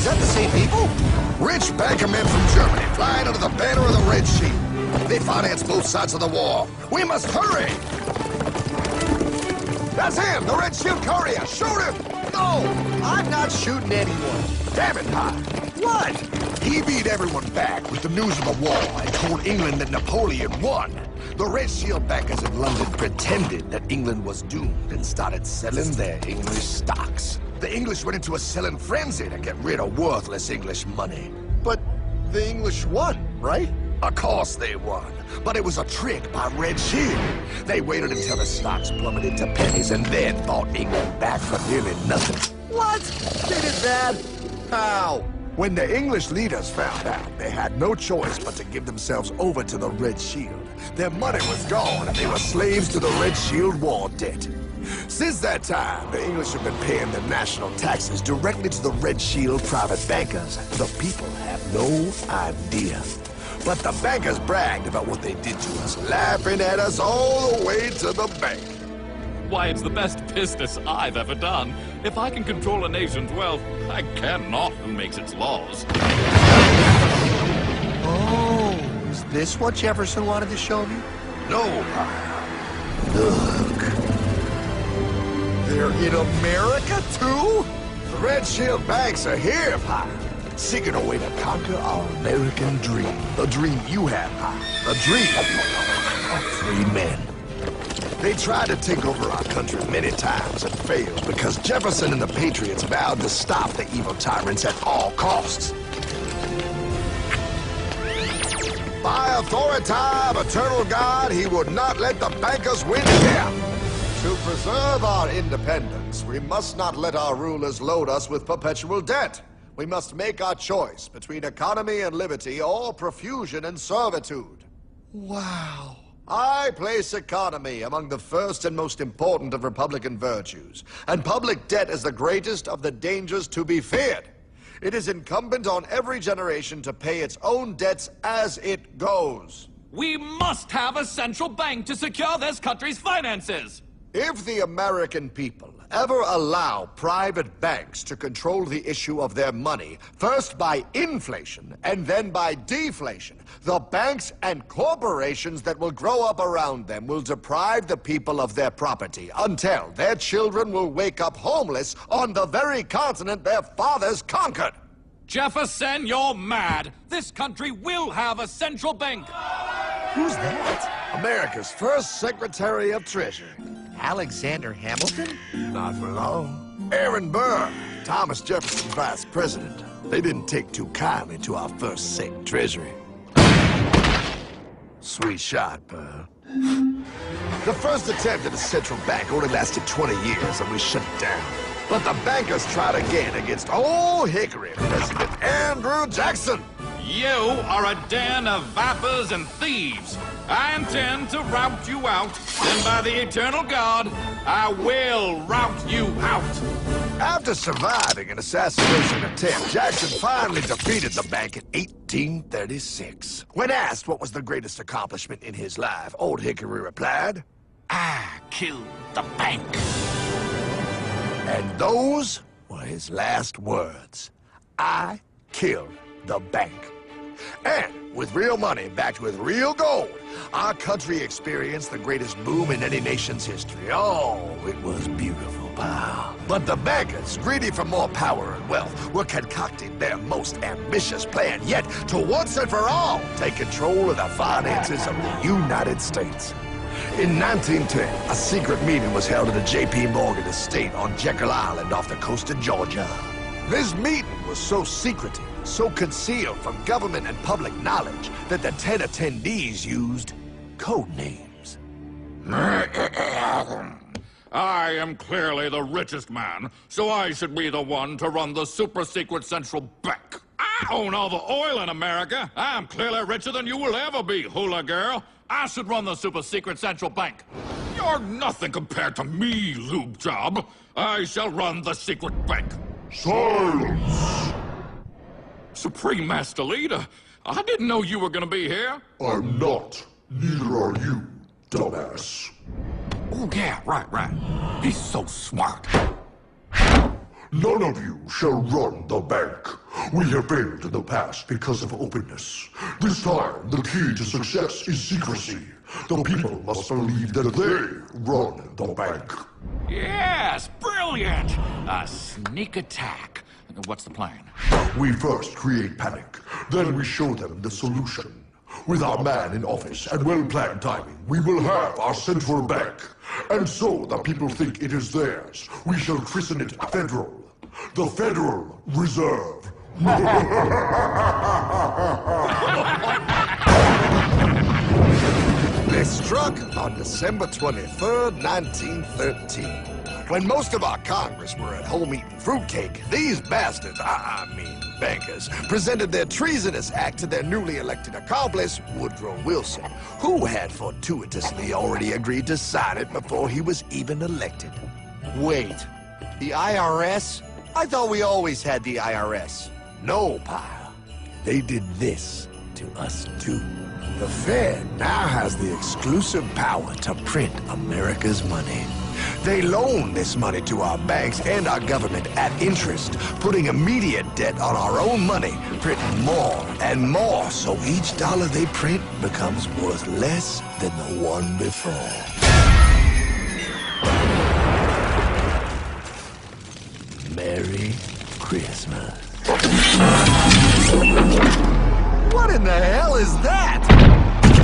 Is that the same people? Rich banker men from Germany flying under the banner of the Red Shield. They finance both sides of the war. We must hurry! That's him, the Red Shield courier! Shoot him! No! I'm not shooting anyone. Damn it, High! What? He beat everyone back with the news of the war and told England that Napoleon won. The Red Shield bankers in London pretended that England was doomed and started selling their English stocks. The English went into a selling frenzy to get rid of worthless English money. But the English won, right? Of course they won, but it was a trick by Red Shield. They waited until the stocks plummeted to pennies and then bought England back for nearly nothing. What? They did that? How? When the English leaders found out, they had no choice but to give themselves over to the Red Shield. Their money was gone and they were slaves to the Red Shield war debt. Since that time, the English have been paying their national taxes directly to the Red Shield private bankers. The people have no idea. But the bankers bragged about what they did to us, laughing at us all the way to the bank. Why, it's the best business I've ever done. If I can control a nation's wealth, I care not who makes its laws. Oh, is this what Jefferson wanted to show me? No, look. They're in America, too? The Red Shield banks are here, Pie. Seeking a way to conquer our American dream. The dream you have, Pie. The dream of free men. They tried to take over our country many times and failed because Jefferson and the Patriots vowed to stop the evil tyrants at all costs. By authority of eternal God, he would not let the bankers win here. To preserve our independence, we must not let our rulers load us with perpetual debt. We must make our choice between economy and liberty or profusion and servitude. Wow. I place economy among the first and most important of Republican virtues, and public debt is the greatest of the dangers to be feared. It is incumbent on every generation to pay its own debts as it goes. We must have a central bank to secure this country's finances. If the American people ever allow private banks to control the issue of their money, first by inflation and then by deflation, the banks and corporations that will grow up around them will deprive the people of their property until their children will wake up homeless on the very continent their fathers conquered. Jefferson, you're mad. This country will have a central bank. Who's that? America's first Secretary of Treasury. Alexander Hamilton? Not for long. Aaron Burr, Thomas Jefferson's vice president. They didn't take too kindly to our first Sec Treasury. Sweet shot, Burr. The first attempt at a central bank only lasted 20 years and we shut it down. But the bankers tried again against Old Hickory President Andrew Jackson. You are a den of vipers and thieves. I intend to rout you out, and by the eternal God, I will rout you out. After surviving an assassination attempt, Jackson finally defeated the bank in 1836. When asked what was the greatest accomplishment in his life, Old Hickory replied, I killed the bank. And those were his last words. I killed the bank. And with real money backed with real gold, our country experienced the greatest boom in any nation's history. Oh, it was beautiful, pal. But the bankers, greedy for more power and wealth, were concocting their most ambitious plan yet to once and for all take control of the finances of the United States. In 1910, a secret meeting was held at the J.P. Morgan estate on Jekyll Island off the coast of Georgia. This meeting was so secretive, so concealed from government and public knowledge that the 10 attendees used code names. I am clearly the richest man, so I should be the one to run the super-secret central bank. I own all the oil in America. I'm clearly richer than you will ever be, hula girl. I should run the super-secret central bank. You're nothing compared to me, lube job. I shall run the secret bank. Silence! Supreme Master Leader, I didn't know you were gonna be here. I'm not. Neither are you, dumbass. Oh, yeah, right. He's so smart. None of you shall run the bank. We have failed in the past because of openness. This time, the key to success is secrecy. The people must believe that they run the bank. Yes, brilliant! A sneak attack. What's the plan? We first create panic, then we show them the solution. With our man in office and well-planned timing, we will have our central bank. And so the people think it is theirs. We shall christen it Federal. The Federal Reserve. They struck on December 23rd, 1913. When most of our Congress were at home eating fruitcake, these bastards, I mean bankers, presented their treasonous act to their newly elected accomplice, Woodrow Wilson, who had fortuitously already agreed to sign it before he was even elected. Wait, the IRS? I thought we always had the IRS. No, pal. They did this to us too. The Fed now has the exclusive power to print America's money. They loan this money to our banks and our government at interest, putting immediate debt on our own money, printing more and more, so each dollar they print becomes worth less than the one before. Merry Christmas. What in the hell is that?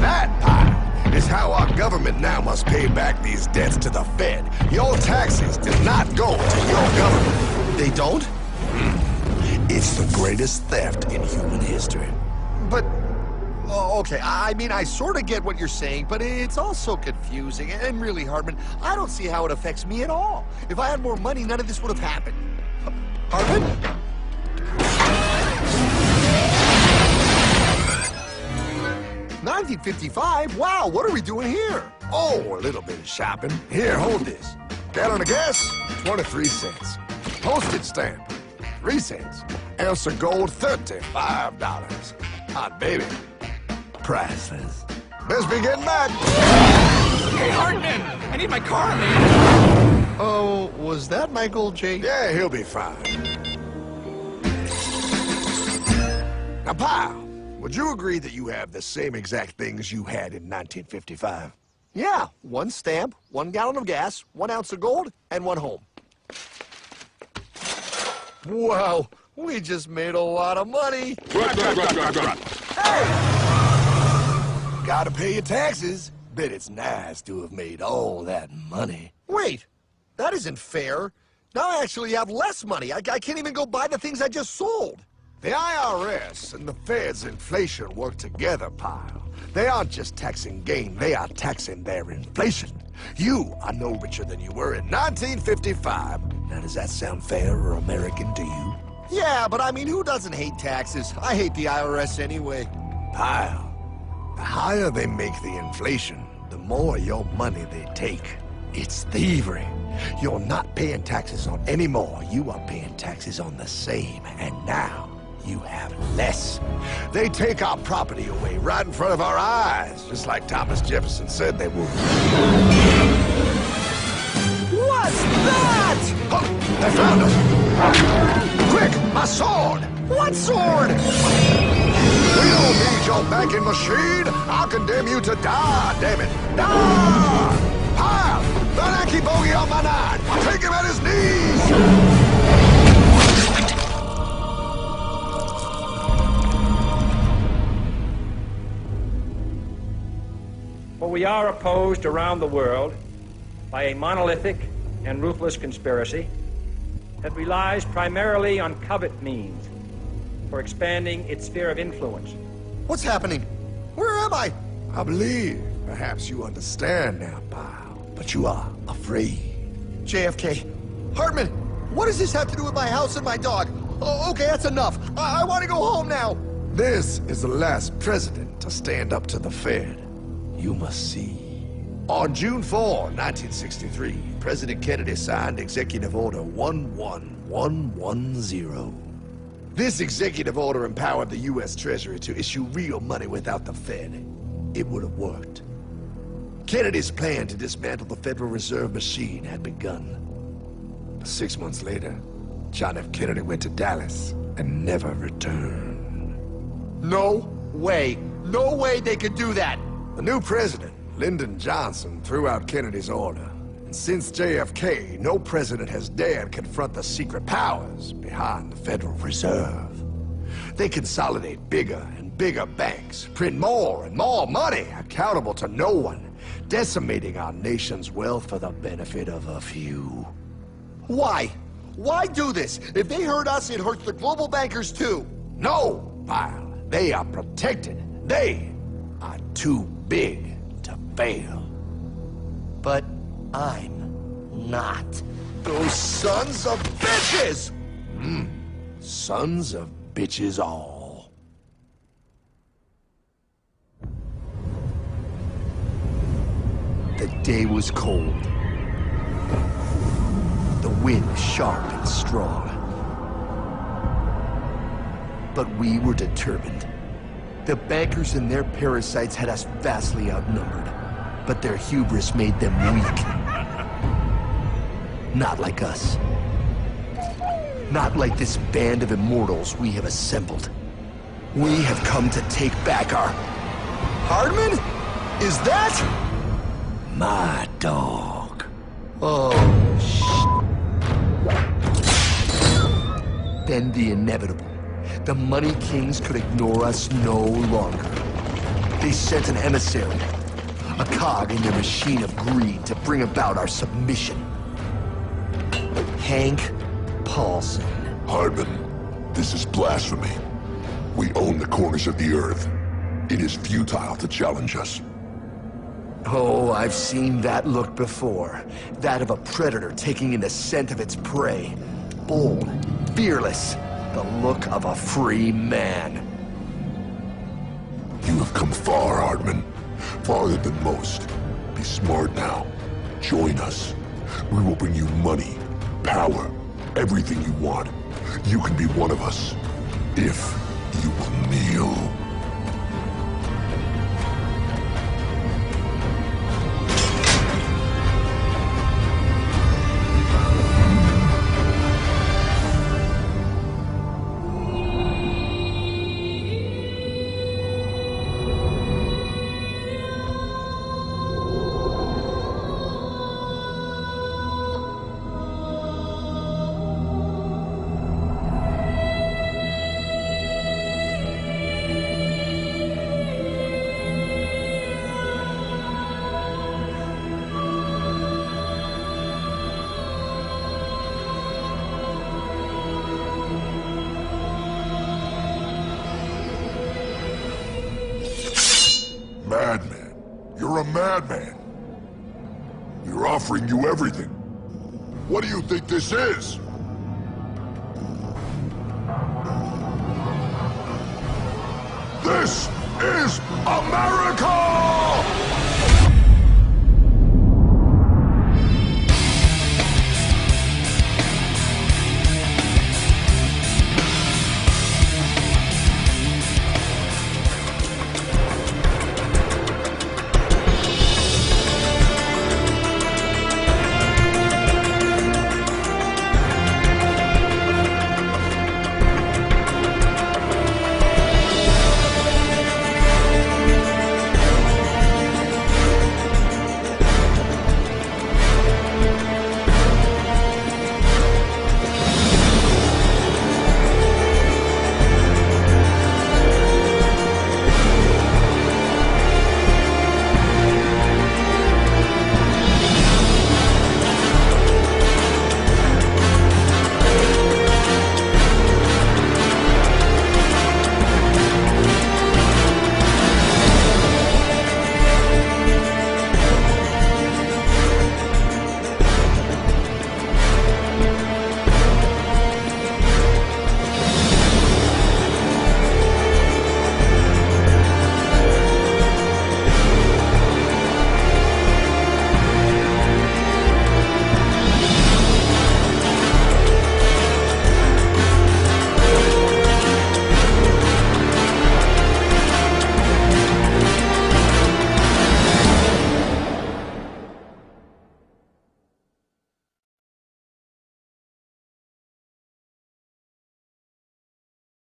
That, pal, is how our government now must pay back these debts to the Fed. Your taxes do not go to your government. They don't? It's the greatest theft in human history. But, oh, okay, I mean, I sort of get what you're saying, but it's all so confusing. And really, Hartman, I don't see how it affects me at all. If I had more money, none of this would have happened. Hartman? 1955? Wow, what are we doing here? Oh, a little bit of shopping. Here, hold this. Gallon of gas, 23 cents. Postage stamp, 3 cents. Ounce of gold, $35. Hot baby, priceless. Best be getting back. Hey, Hartman! I need my car, man! Oh, was that Michael J? Yeah, he'll be fine. Now, pal, would you agree that you have the same exact things you had in 1955? Yeah, 1 stamp, 1 gallon of gas, 1 ounce of gold, and 1 home. Wow, we just made a lot of money. Right. Hey! Gotta pay your taxes. Bet it's nice to have made all that money. Wait, that isn't fair. Now I actually have less money. I can't even go buy the things I just sold. The IRS and the Fed's inflation work together, pal. They aren't just taxing gain, they are taxing their inflation. You are no richer than you were in 1955. Now, does that sound fair or American to you? Yeah, but I mean, who doesn't hate taxes? I hate the IRS anyway. Pal, the higher they make the inflation, the more your money they take. It's thievery. You're not paying taxes on any more. You are paying taxes on the same, and now you have less. They take our property away right in front of our eyes, just like Thomas Jefferson said they would. What's that? Oh, they found us! Quick, my sword! What sword? We don't need your banking machine! I'll condemn you to die, damn it! Die! Pile! The Yankee bogey on my 9! Take him at his knees! For we are opposed around the world by a monolithic and ruthless conspiracy that relies primarily on covert means for expanding its sphere of influence. What's happening? Where am I? I believe perhaps you understand now, pal, but you are afraid. JFK. Hartman, what does this have to do with my house and my dog? Oh, okay, that's enough. I want to go home now. This is the last president to stand up to the Fed. You must see. On June 4, 1963, President Kennedy signed Executive Order 11110. This executive order empowered the U.S. Treasury to issue real money without the Fed. It would have worked. Kennedy's plan to dismantle the Federal Reserve machine had begun. 6 months later, John F. Kennedy went to Dallas and never returned. No way. No way they could do that. The new president, Lyndon Johnson, threw out Kennedy's order. And since JFK, no president has dared confront the secret powers behind the Federal Reserve. They consolidate bigger and bigger banks, print more and more money, accountable to no one, decimating our nation's wealth for the benefit of a few. Why? Why do this? If they hurt us, it hurts the global bankers too. No, Pyle. They are protected. They are too big to fail. But I'm not. Those sons of bitches! Sons of bitches all. The day was cold. The wind sharp and strong. But we were determined. The bankers and their parasites had us vastly outnumbered, but their hubris made them weak. Not like us. Not like this band of immortals we have assembled. We have come to take back our... Hardman? Is that... My dog. Oh, Then the inevitable. The Money Kings could ignore us no longer. They sent an emissary, a cog in their machine of greed to bring about our submission. Hank Paulson. Hardman, this is blasphemy. We own the corners of the earth. It is futile to challenge us. Oh, I've seen that look before. That of a predator taking in the scent of its prey. Bold, fearless, the look of a free man. You have come far, Hardman. Farther than most. Be smart now. Join us. We will bring you money, power, everything you want. You can be one of us, if you will kneel. Madman. You're a madman. We're offering you everything. What do you think this is? This is America!